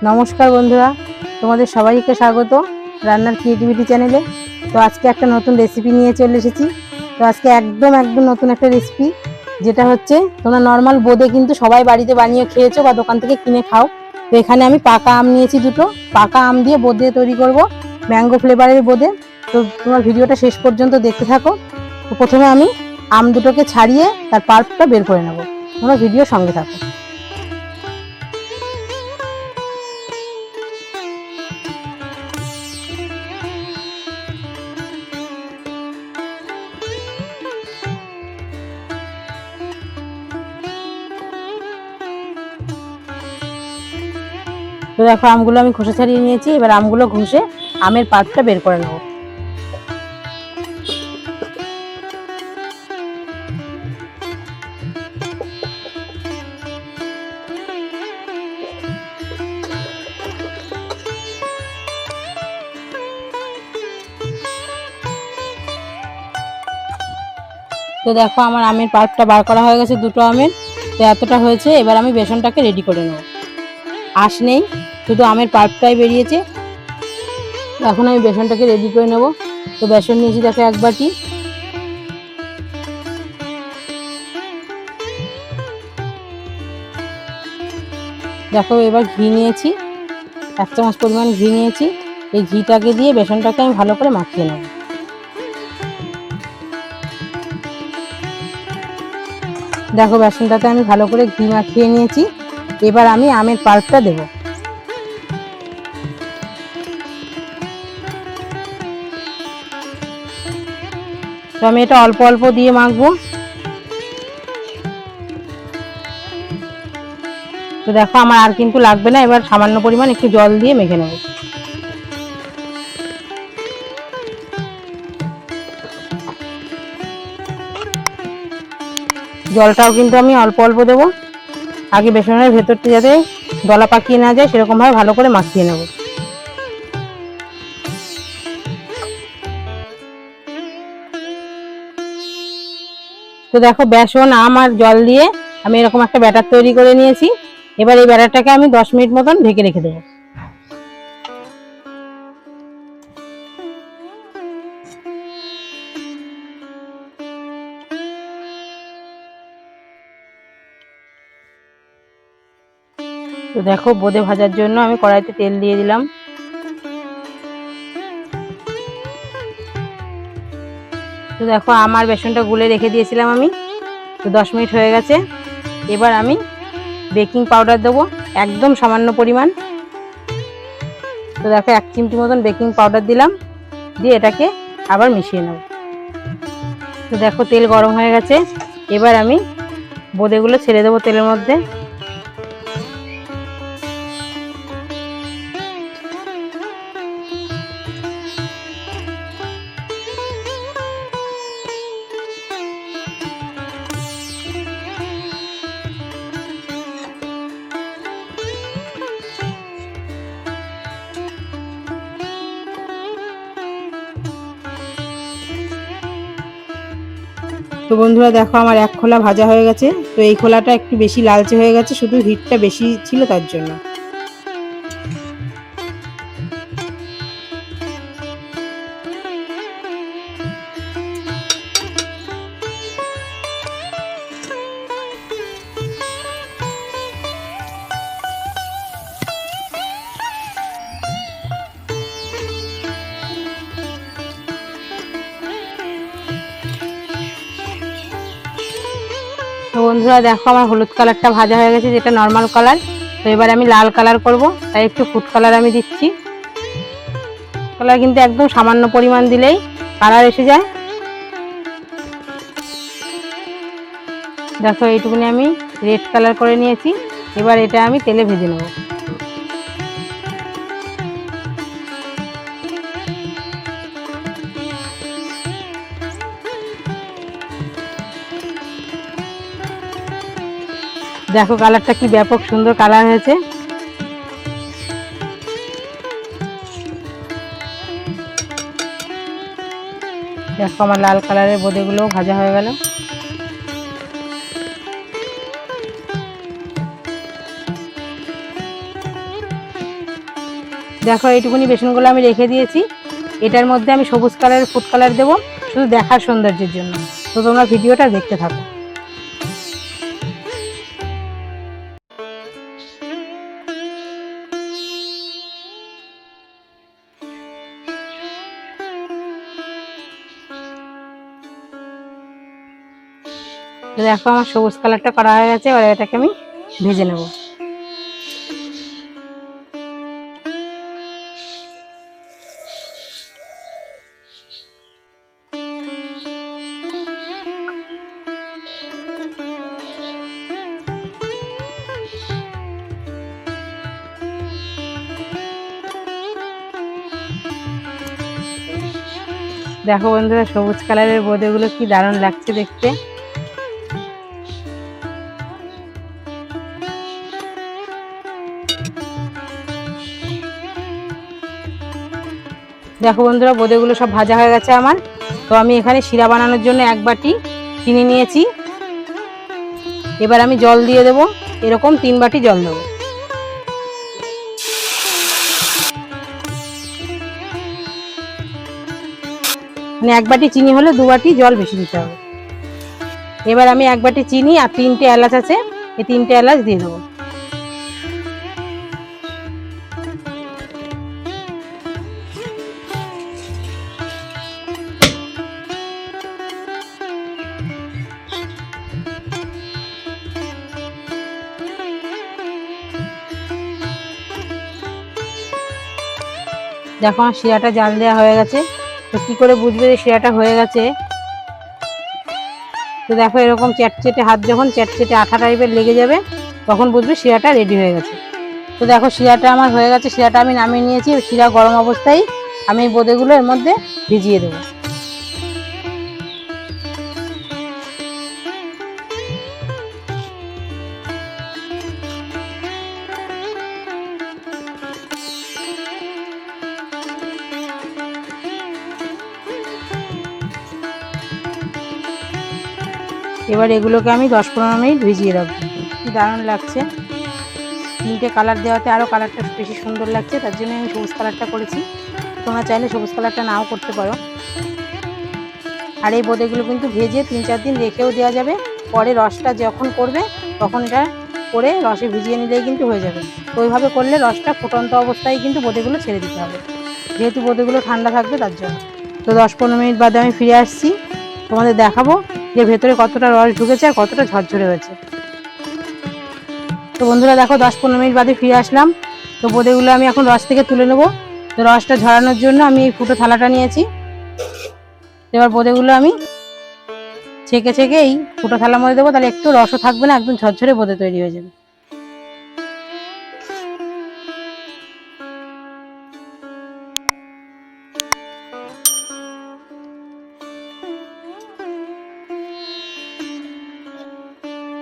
নমস্কার বন্ধুরা, তোমাদের সবাইকে স্বাগত রান্নার ক্রিয়েটিভিটি চ্যানেলে। তো আজকে একটা নতুন রেসিপি নিয়ে চলে এসেছি। তো আজকে একদম নতুন একটা রেসিপি, যেটা হচ্ছে তোমরা নর্মাল বোঁদে কিন্তু সবাই বাড়িতে বানিয়ে খেয়েছো বা দোকান থেকে কিনে খাও। তো এখানে আমি পাকা আম নিয়েছি দুটো, পাকা আম দিয়ে বোঁদে তৈরি করব, ম্যাঙ্গো ফ্লেভারের বোঁদে। তো তোমার ভিডিওটা শেষ পর্যন্ত দেখতে থাকো। তো প্রথমে আমি আম দুটোকে ছাড়িয়ে তার পাল্পটা বের করে নেব। তোমরা ভিডিও সঙ্গে থাকো। তো দেখো আমগুলো আমি খোসা ছাড়িয়ে নিয়েছি। এবার আমগুলো ঘষে আমের পাল্পটা বের করে নেব। তো দেখো আমার আমের পাল্পটা বার করা হয়ে গেছে, দুটো আমের। তো এতটা হয়েছে। এবার আমি বেসনটাকে রেডি করে নেব। আঁশ নেই, শুধু আমের পাল্পটাই বেরিয়েছে। এখন আমি বেসনটাকে রেডি করে নেব। তো বেসন নিয়েছি দেখো এক বাটি। দেখো এবার ঘি নিয়েছি, 1 চামচ পরিমাণ ঘি নিয়েছি। এই ঘিটাকে দিয়ে বেসনটাকে আমি ভালো করে মাখিয়ে নেব। দেখো বেসনটাতে আমি ভালো করে ঘি মাখিয়ে নিয়েছি। এবার আমি আমের পাল্পটা দেব। তো আমি এটা অল্প অল্প দিয়ে মাখবো। তো দেখো আমার আর কিন্তু লাগবে না। এবার সামান্য পরিমাণ একটু জল দিয়ে মেখে নেব। জলটাও কিন্তু আমি অল্প অল্প দেবো। আগে বেসনের ভেতরটা যাতে দলা পাকিয়ে না যায় সেরকম ভাবে ভালো করে মাখিয়ে নেব। তো দেখো বেসন, আম আর জল দিয়ে আমি এরকম একটা ব্যাটার তৈরি করে নিয়েছি। এবার এই ব্যাটারটাকে আমি 10 মিনিট মতন ঢেকে রেখে দেবো। তো দেখো বোঁদে ভাজার জন্য আমি কড়াইতে তেল দিয়ে দিলাম। তো দেখো আমার বেসনটা গুলে রেখে দিয়েছিলাম আমি। তো 10 মিনিট হয়ে গেছে। এবার আমি বেকিং পাউডার দেবো একদম সামান্য পরিমাণ। তো দেখো 1 চিমটি মতন বেকিং পাউডার দিলাম, দিয়ে এটাকে আবার মিশিয়ে নেব। তো দেখো তেল গরম হয়ে গেছে। এবার আমি বোঁদেগুলো ছেড়ে দেবো তেলের মধ্যে। তো বন্ধুরা দেখো আমার এক খোলা ভাজা হয়ে গেছে। তো এই খোলাটা একটু বেশি লালচে হয়ে গেছে, শুধু হিটটা বেশি ছিল তার জন্য। তো বন্ধুরা দেখো আমার হলুদ কালারটা ভাজা হয়ে গেছে, যেটা নর্মাল কালার। তো এবার আমি লাল কালার করব, তাই একটু ফুড কালার আমি দিচ্ছি। কালার কিন্তু একদম সামান্য পরিমাণ দিলেই কালার এসে যায়। দেখো এইটুকুনি আমি রেড কালার করে নিয়েছি। এবার এটা আমি তেলে ভেজে নেব। দেখো কালারটা কি ব্যাপক সুন্দর কালার হয়েছে। দেখো আমার লাল কালারের বোঁদেগুলো ভাজা হয়ে গেল। তো দেখো এইটুকুনি বেসনগুলো আমি রেখে দিয়েছি। এটার মধ্যে আমি সবুজ কালারের ফুড কালার দেবো, শুধু দেখার সৌন্দর্যের জন্য। তো তোমরা ভিডিওটা দেখতে থাকো। দেখো আমার সবুজ কালারটা করা হয়ে গেছে, এবার এটাকে আমি ভেজে নেব। দেখো বন্ধুরা, সবুজ কালারের বোঁদেগুলো কি দারুণ লাগছে দেখতে। দেখো বন্ধুরা, বোঁদেগুলো সব ভাজা হয়ে গেছে আমার। তো আমি এখানে শিরা বানানোর জন্য 1 বাটি চিনি নিয়েছি। এবার আমি জল দিয়ে দেব, এরকম 3 বাটি জল দেবো। মানে 1 বাটি চিনি হলে 2 বাটি জল বেশি দিতে হবে। এবার আমি 1 বাটি চিনি আর 3টে এলাচ আছে, এই 3টে এলাচ দিয়ে দেবো। দেখো আমার শিরাটা জাল দেওয়া হয়ে গেছে। তো কি করে বুঝবে যে শিরাটা হয়ে গেছে? তো দেখো এরকম চ্যাটচেটে হাত যখন চ্যাটচেটে আঠা টাইপের লেগে যাবে, তখন বুঝবে শিরাটা রেডি হয়ে গেছে। তো দেখো শিরাটা আমার হয়ে গেছে, শিরাটা আমি নামিয়ে নিয়েছি। শিরা গরম অবস্থায় আমি বোঁদেগুলো এর মধ্যে ভিজিয়ে দেবো। এবার এগুলোকে আমি 10-15 মিনিট ভিজিয়ে রাখবো। কি দারুণ লাগছে, 3টে কালার দেওয়াতে আরও কালারটা বেশি সুন্দর লাগছে, তার জন্য আমি সবুজ কালারটা করেছি। তোমরা চাইলে সবুজ কালারটা নাও করতে পারো। আর এই বোঁদেগুলো কিন্তু ভেজে 3-4 দিন রেখেও দেওয়া যাবে। পরে রসটা যখন করবে তখন এটা করে রসে ভিজিয়ে নিলেই কিন্তু হয়ে যাবে। তো ওইভাবে করলে রসটা ফুটন্ত অবস্থায় কিন্তু বোঁদেগুলো ছেড়ে দিতে হবে, যেহেতু বোঁদেগুলো ঠান্ডা থাকবে তার জন্য। তো 10-15 মিনিট বাদে আমি ফিরে আসছি, তোমাদের দেখাবো যে ভেতরে কতটা রস ঢুকেছে আর কতটা ঝরঝরে হয়েছে। তো বন্ধুরা দেখো 10-15 মিনিট বাদে ফিরে আসলাম। তো বোঁদেগুলো আমি এখন রস থেকে তুলে নেবো। তো রসটা ঝরানোর জন্য আমি এই ফুটো থালাটা নিয়েছি। এবার বোঁদেগুলো আমি ছেঁকে ছেঁকে এই ফুটো থালার মধ্যে দেবো, তাহলে একটু রসও থাকবে না, একদম ঝরঝরে বোঁদে তৈরি হয়ে যাবে।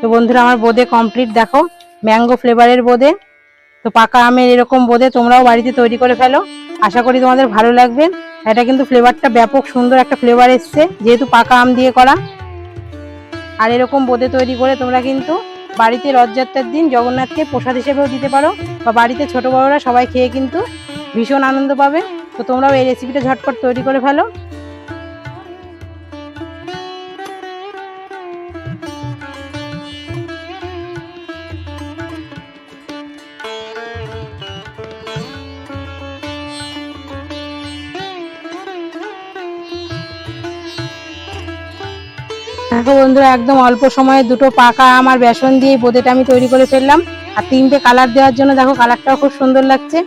তো বন্ধুরা আমার বোঁদে কমপ্লিট। দেখো ম্যাঙ্গো ফ্লেভারের বোঁদে। তো পাকা আমের এরকম বোঁদে তোমরাও বাড়িতে তৈরি করে ফেলো, আশা করি তোমাদের ভালো লাগবে। এটা কিন্তু ফ্লেভারটা ব্যাপক সুন্দর একটা ফ্লেভার এসছে, যেহেতু পাকা আম দিয়ে করা। আর এরকম বোঁদে তৈরি করে তোমরা কিন্তু বাড়িতে রথযাত্রার দিন জগন্নাথকে প্রসাদ হিসেবেও দিতে পারো, বা বাড়িতে ছোট বড়রা সবাই খেয়ে কিন্তু ভীষণ আনন্দ পাবে। তো তোমরাও এই রেসিপিটা ঝটপট তৈরি করে ফেলো। দেখো বন্ধুরা, একদম অল্প সময়ে 2টো পাকা আম আর বেসন দিয়ে বোঁদেটা আমি তৈরি করে ফেললাম। আর 3টে কালার দেওয়ার জন্য দেখো কালারটাও খুব সুন্দর লাগছে।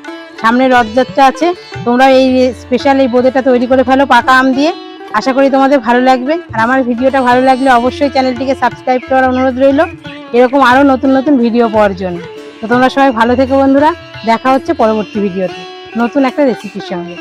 সামনে রথযাত্রা আছে, তোমরা এই স্পেশাল এই বোঁদেটা তৈরি করে ফেলো পাকা আম দিয়ে। আশা করি তোমাদের ভালো লাগবে। আর আমার ভিডিওটা ভালো লাগলে অবশ্যই চ্যানেলটিকে সাবস্ক্রাইব করার অনুরোধ রইল, এরকম আরও নতুন নতুন ভিডিও পাওয়ার জন্য। তো তোমরা সবাই ভালো থেকো বন্ধুরা, দেখা হচ্ছে পরবর্তী ভিডিওতে নতুন একটা রেসিপির সঙ্গে।